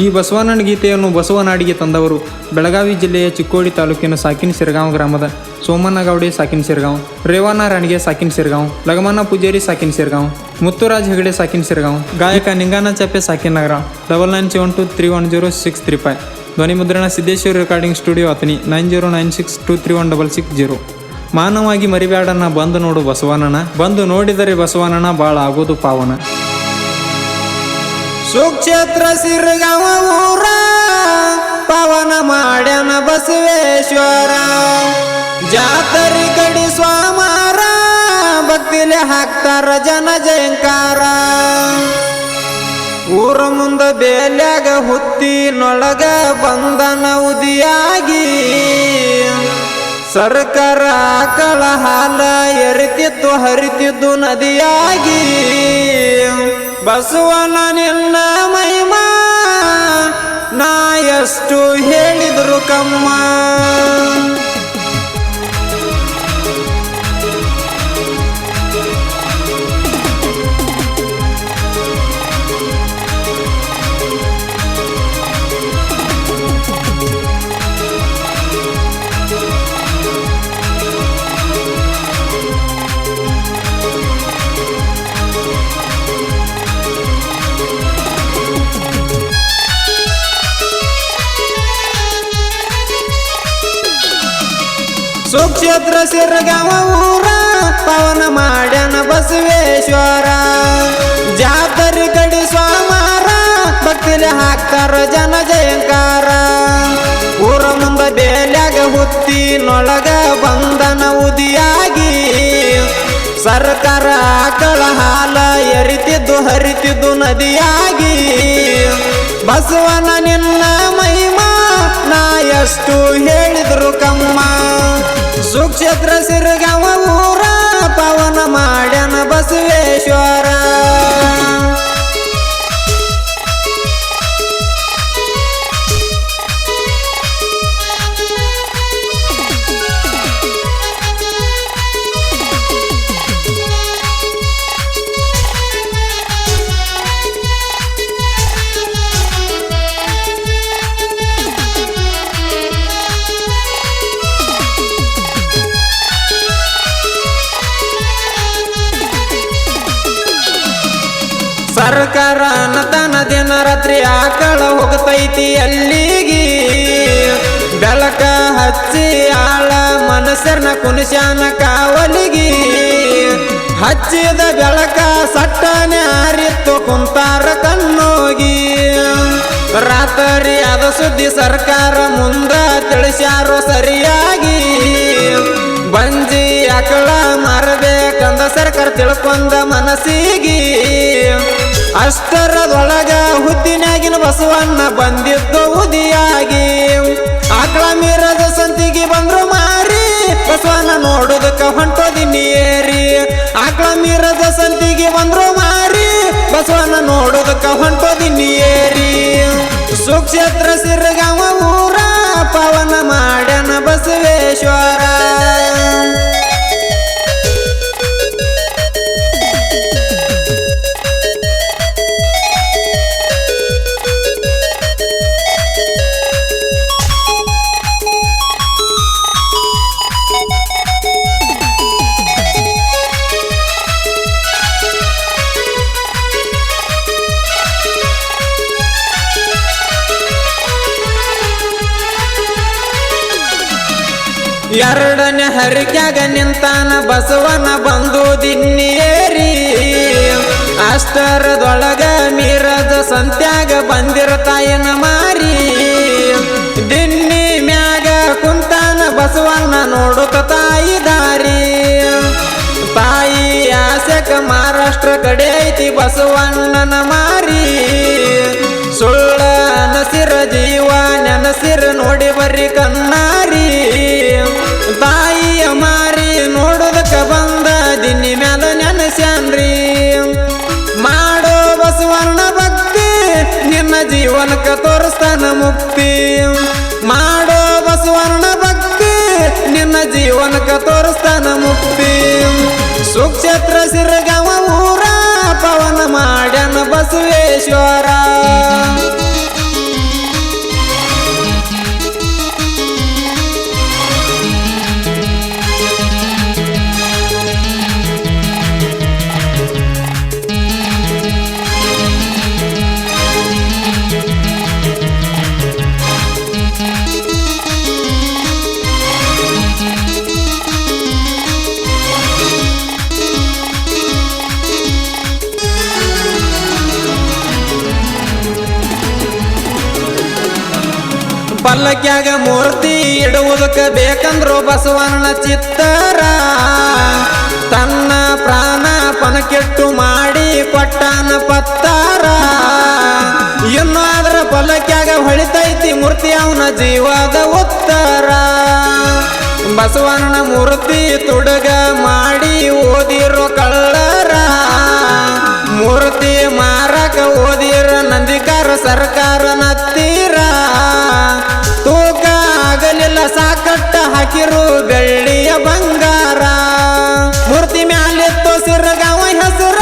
ಈ ಬಸವಣ್ಣನ ಗೀತೆಯನ್ನು ಬಸವನಾಡಿಗೆ ತಂದವರು ಬೆಳಗಾವಿ ಜಿಲ್ಲೆಯ ಚಿಕ್ಕೋಡಿ ತಾಲೂಕಿನ ಸಾಕಿನ ಸಿರಗಾಂವ್ ಗ್ರಾಮದ ಸೋಮಣ್ಣ ಗೌಡೆ ಸಾಕಿನ ಸಿರಗಾಂವ್, ರೇವಣ್ಣ ರಾಣಿಗೆ ಸಾಕಿನ ಸಿರಗಾಂವ್, ಲಗಮಣ್ಣ ಪೂಜಾರಿ ಸಾಕಿನ ಸಿರಗಾಂವ್, ಮುತ್ತುರಾಜ್ ಹೆಗಡೆ ಸಾಕಿನ ಸಿರಗಾಂವ್, ಗಾಯಕ ನಿಂಗಾನ ಚಾಪೆ ಸಾಕಿನ ನಗರ. 9972310635. ಧ್ವನಿ ಮುದ್ರಣ ಸಿದ್ದೇಶ್ವರ ರೆಕಾರ್ಡಿಂಗ್ ಸ್ಟುಡಿಯೋ ಅತನಿ 9096231660. ಮಾನವಾಗಿ ಮರಿಬ್ಯಾಡನ್ನ ಬಂದು ನೋಡು ಬಸವಣ್ಣನ, ಬಂದು ನೋಡಿದರೆ ಬಸವಣ್ಣನ ಬಾಳ ಆಗೋದು ಪಾವನ. ಸುಕ್ಷೇತ್ರ ಸಿರಗಾಂವ ಊರ ಪವನ ಮಾಡ್ಯಾನ ಬಸವೇಶ್ವರ, ಜಾತರಿ ಕಡಿ ಸ್ವಾಮಾರ ಭಕ್ತಿಲೆ ಹಾಕ್ತಾರ ಜನ ಜಯಂಕಾರ. ಊರ ಮುಂದ ಬೇಲ್ಯಾಗ ಹುತ್ತಿನೊಳಗ ಬಂದನ ಉದಿಯಾಗಿ, ಸರ್ಕಾರ ಆಕಳ ಹಾಲ ಎರಿತಿತ್ತು ಹರಿತಿದ್ದು ನದಿಯಾಗಿ. ಬಸವನ ನಿನ್ನ ಮಹಿಮಾ ನಾ ಎಷ್ಟು ಹೇಳಿದ್ರು ಕಮ್ಮ. ಸುಕ್ಷೇತ್ರ ಸಿರಗಾಂವ ಊರ ಪವನ ಮಾಡ್ಯಾನ ಬಸವೇಶ್ವರ, ಜಾತರಿ ಕಡಿ ಸ್ವಾಮಾರ ಭಕ್ತಿಲೆ ಹಾಕ್ತಾರ ಜನ ಜಯಂಕಾರ. ಊರ ಮುಂದ ಬೇಲ್ಯಾಗ ಹುತ್ತಿನೊಳಗ ಬಂದನ ಉದಿಯಾಗಿ, ಸರ್ಕಾರ ಆಕಳ ಹಾಲ ಎರಿತಿದ್ದು ಹರಿತಿದ್ದು ನದಿಯಾಗಿ. ಬಸವನ ನಿನ್ನ ಮಹಿಮಾ ನಾ ಎಷ್ಟು ಹೇಳಿದ್ರು ಕಮ್ಮ. ಸುಕ್ಷೇತ್ರ ಸಿರಗಾಂವ ಊರ ಪವನ ಮಾಡ್ಯಾನ ಬಸವೇಶ್ವರ. ಸರ್ಕಾರ ಅನ್ನತನ ದಿನ ರಾತ್ರಿ ಆಕಳ ಹೋಗ್ತೈತಿ ಅಲ್ಲಿಗಿ, ಬೆಳಕ ಹಚ್ಚಿ ಆಳ ಮನಸ್ಸರ್ನ ಕುಣಿಸ್ಯಾನ ಕಾವಲಿಗಿ. ಹಚ್ಚಿದ ಬೆಳಕ ಸಟ್ಟನೆ ಆರಿತ್ತು ಕುಂತಾರ ಕಣ್ಣೋಗಿ, ರಾತ್ರಿ ಅದ ಸುದ್ದಿ ಸರ್ಕಾರ ಮುಂದ ತಿಳಿಸ್ಯಾರೋ ಸರಿಯಾಗಿ. ಬಂಜಿ ಆಕಳ ಮಾರಬೇಕಂದ ಸರ್ಕಾರ ತಿಳ್ಕೊಂಡ ಮನಸ್ಸಿಗಿ, ಅಷ್ಟರದೊಳಗ ಹುದ್ದಿನಾಗಿನ ಬಸವಣ್ಣ ಬಂದಿದ್ದು ಉದಿಯಾಗಿ. ಆಕಳ ಮೀರದ ಸಂತಿಗೆ ಬಂದ್ರು ಮಾರಿ ಬಸವಣ್ಣ ನೋಡುದಕ್ಕ ಹೊಂಟೋದಿನಿ ಏರಿ. ಆಕಳ ಮೀರದ ಸಂತಿಗೆ ಬಂದ್ರು ಮಾರಿ ಬಸವಣ್ಣ ನೋಡುದಕ್ಕ ಹೊಂಟೋದಿನಿ ಏರಿ. ಸುಕ್ಷೇತ್ರ ಸಿರಗಾಂವ ಊರ ಪವನ ಮಾಡ್ಯಾನ ಬಸವೇಶ್ವರ. ಎರಡನೇ ಹರಿಕ್ಯಾಗ ನಿಂತಾನ ಬಸವನ ಬಂದು ದಿನ್ನಿಯೇರಿ, ಅಷ್ಟರದೊಳಗ ಮೀರದ ಸಂತ್ಯಾಗ ಬಂದಿರತಾಯನ ಮಾರಿ. ದಿನ್ನಿ ಮ್ಯಾಗ ಕುಂತಾನ ಬಸವಣ್ಣ ನೋಡುತ್ತ ತಾಯಿ ದಾರಿ. ತಾಯಿ ಆಸೆಕ ಮಹಾರಾಷ್ಟ್ರ ಕಡೆ ಐತಿ ಬಸವಣ್ಣನ ಮಾರಿ. ಸುಳ್ಳ ಅನಸಿರ ಜೀವ ನೆನಸಿರ ನೋಡಿ ಬರ್ರಿ ಕಣ್ಣಾರಿ. ತಾಯಿಯ ಮಾರಿ ನೋಡೋದಕ್ಕ ಬಂದ ದಿನ್ನಿ ಮ್ಯಾಲ ನೆನಸ್ಯಾನ್ರಿ. ಮಾಡೋ ಬಸವಣ್ಣ ಭಕ್ತಿ ನಿನ್ನ ಜೀವನಕ್ಕ ತೋರಿಸ್ತಾನ ಮುಕ್ತಿ. ಮಾಡೋ ಬಸವಣ್ಣ ಭಕ್ತಿ ನಿನ್ನ ಜೀವನಕ್ಕ ತೋರಿಸ್ತಾನ ಮುಕ್ತಿ. ಸುಕ್ಷೇತ್ರ ಸಿರಗಾಂವ ಊರ ಪವನ ಮಾಡ್ಯಾನ ಬಸವೇಶ್ವರ. ಪಲ್ಲಕ್ಯಾಗ ಮೂರ್ತಿ ಇಡುವುದಕ್ಕೆ ಬೇಕಂದ್ರು ಬಸವಣ್ಣ ಚಿತ್ತರ ತನ್ನ ಪ್ರಾಣ ಪಣಕ್ಕಿಟ್ಟು ಮಾಡಿ ಕೊಟ್ಟಾನ ಪತ್ತಾರ ಇನ್ನು ಅದರ ಪಲ್ಲಕ್ಯಾಗ ಹೊಳಿತೈತಿ ಮೂರ್ತಿ ಅವನ ಜೀವದ ಉತ್ತರ ಬಸವಣ್ಣ ಮೂರ್ತಿ ತುಡುಗ ಮಾಡಿ ಓದಿರೋ ಕಳ್ಳರ ಮೂರ್ತಿ ಮಾರಕ ಓದಿರ ನಂದಿಕಾರ ಸರ್ಕಾರ ನತ್ತೀರ ತೂಕ ಆಗಲಿಲ್ಲ ಸಾಕಟ್ಟ ಹಾಕಿರು ಬೆಳ್ಳಿಯ ಬಂಗಾರ ಮೂರ್ತಿ ಮ್ಯಾಲಿತ್ತು ಸಿರಗಾವ ಹೆಸರ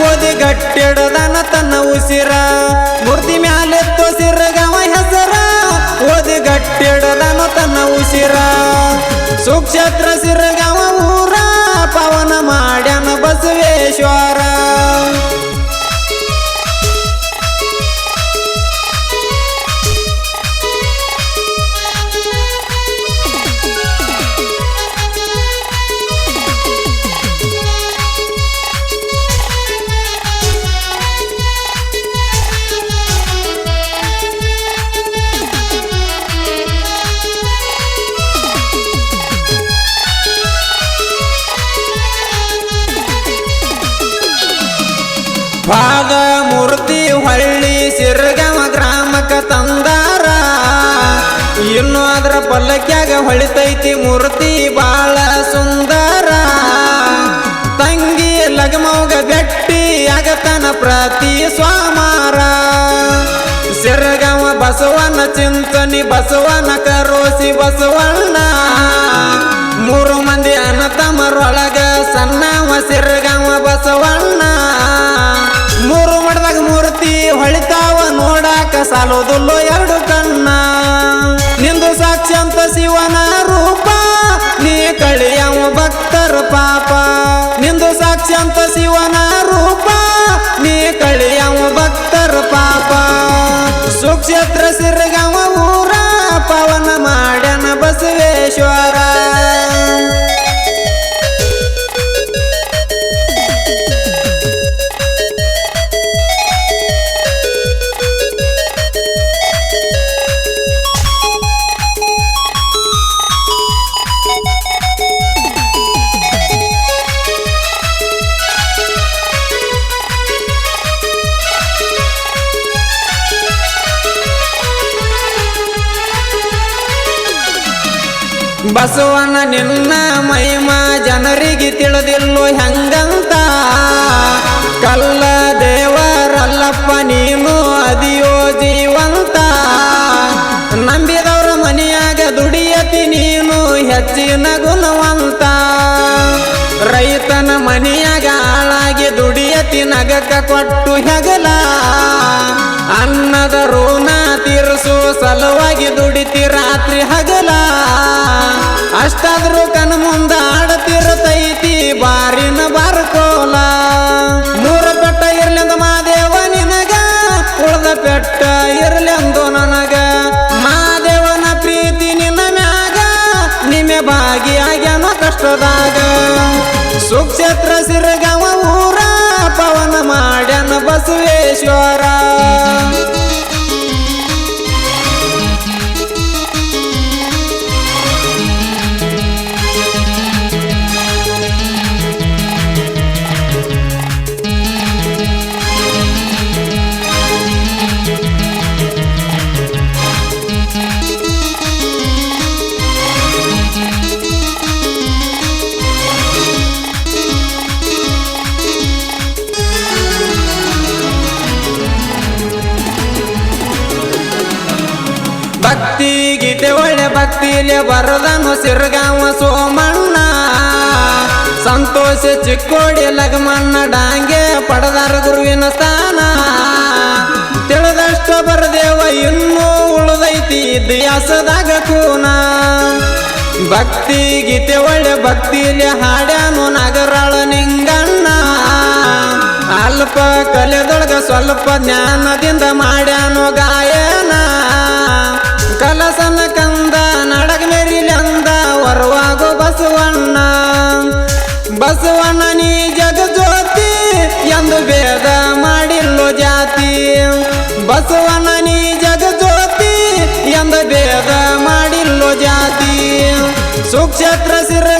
ಓದಿ ಗಟ್ಟಿಡದನ ತನ್ನ ಉಸಿರ ಮೂರ್ತಿ ಮ್ಯಾಲಿತ್ತು ಸಿರಗಾವ ಹೆಸರ ಓದಿ ಗಟ್ಟಿಡದನ ತನ್ನ ಉಸಿರ ಸುಕ್ಷೇತ್ರ ಸಿರಗಾವ ಊರ ಪವನ ಮಾಡ್ಯಾನ ಬಸವೇಶ್ವರ ಪಾದ ಮೂರ್ತಿ ಹೊಳ್ಳಿ ಸಿರಗಾವ ಗ್ರಾಮಕ್ಕ ತಂದಾರ ಇನ್ನು ಅದರ ಪಲ್ಲಕ್ಯಾಗ ಹೊಳಿತೈತಿ ಮೂರ್ತಿ ಬಾಳ ಸುಂದರ ತಂಗಿ ಲಗಮೌಗ ಗಟ್ಟಿ ಆಗತನ ಪ್ರತಿ ಸ್ವಾಮಾರ ಸಿರಗಾವ ಬಸವನ ಚಿಂತನಿ ಬಸವನ ಕರೋಸಿ ಬಸವಣ್ಣ ಮೂರು ಮಂದಿ ಅನತಮರೊಳಗ ಸಣ್ಣವ ಸಿರಗಾವ ಬಸವಣ್ಣ ಮೂರು ಮಠದಾಗ ಮೂರ್ತಿ ಹೊಳಿತಾವ ನೋಡಾಕ ಸಾಲೋದಿಲ್ಲೋ ಎರಡು ಕಣ್ಣ ನಿಂದು ಸಾಕ್ಷಿ ಅಂತ ಶಿವನ ರೂಪ ನೀ ಕಳಿಯವ ಭಕ್ತರ ಪಾಪ ನಿಂದು ಸಾಕ್ಷಿ ಅಂತ ಶಿವನ ರೂಪ ನೀ ಕಳಿಯವ ಭಕ್ತರ ಪಾಪ ಸುಕ್ಷೇತ್ರ ಸಿರಗಾವ ಊರ ಪವನ ಮಾಡ್ಯಾನ ಬಸವೇಶ್ವರ ಬಸವನ ನಿನ್ನ ಮಹಿಮಾ ಜನರಿಗೆ ತಿಳಿದಿಲ್ಲೋ ಹೆಂಗಂತ ಕಲ್ಲ ದೇವರಲ್ಲಪ್ಪ ನೀನು ಅದಿಯೋ ಜೀವಂತ ನಂಬಿದವ್ರ ಮನೆಯಾಗ ದುಡಿಯತಿ ನೀನು ಹೆಚ್ಚಿನ ಗುಣವಂತ ರೈತನ ಮನೆಯಾಗ ಆಳಾಗಿ ದುಡಿಯತಿ ನಗಕ ಕೊಟ್ಟು ಹೆಗಲ ಅನ್ನದ ಋಣ ತೀರಿಸು ಸಲುವಾಗಿ ದುಡಿತಿ ರಾತ್ರಿ ಹಗಲ ಅಷ್ಟಾದ್ರೂ ಕಣ್ ಮುಂದ ಆಡತಿರತೈತಿ ಬಾರಿನ ಬಾರ್ಕೋಲ ಮೂರ ಪೆಟ್ಟ ಇರ್ಲೆಂದು ಮಾದೇವ ನಿನಗ ಉಳ್ದ ಪೆಟ್ಟ ಇರ್ಲೆಂದು ನನಗ ಮಾದೇವನ ಪ್ರೀತಿ ನಿನ್ನ ಮ್ಯಾಗ ನಿಮೆ ಭಾಗಿಯಾಗ್ಯಾನೋ ಕಷ್ಟದಾಗ ಸುಕ್ಷೇತ್ರ ಸಿರಗಾವ ಊರ ಪವನ ಮಾಡ್ಯಾನ ಬಸವೇಶ್ವರ ಭಕ್ತಿ ಗೀತೆ ಒಳ್ಳೆ ಭಕ್ತಿಲೆ ಬರದನು ಸಿರಗಾವ ಸೋಮಣ್ಣ ಸಂತೋಷ ಚಿಕ್ಕೋಡಿ ಲಗಮಣ್ಣ ಡಾಂಗೆ ಪಡೆದಾರ ಗುರುವಿನ ಸ್ಥಾನ ತಿಳಿದಷ್ಟು ಬರದೇವ ಇನ್ನೂ ಉಳಿದೈತಿ ಇತಿಹಾಸದಾಗ ಕೂನ ಭಕ್ತಿ ಗೀತೆ ಒಳ್ಳೆ ಭಕ್ತಿಲೆ ಹಾಡ್ಯಾನು ನಗರಾಳ ನಿಂಗಣ್ಣ ಅಲ್ಪ ಕಲೆದೊಳಗ ಸ್ವಲ್ಪ ಜ್ಞಾನದಿಂದ ಮಾಡ್ಯಾನು ಗಾಯನ ಕಲಸನ ಕಂದ ನಡಗ ಮೆರಿಲೆಂದ ಹೊರವಾಗೋ ಬಸವಣ್ಣ ಬಸವಣ್ಣ ನೀ ಜಗ ಜ್ಯೋತಿ ಎಂದು ಭೇದ ಮಾಡಿಲ್ಲೋ ಜಾತಿ ಬಸವಣ್ಣ ನೀ ಜಗ ಜ್ಯೋತಿ ಎಂದು ಸುಕ್ಷೇತ್ರ ಸಿರಗಾಂವ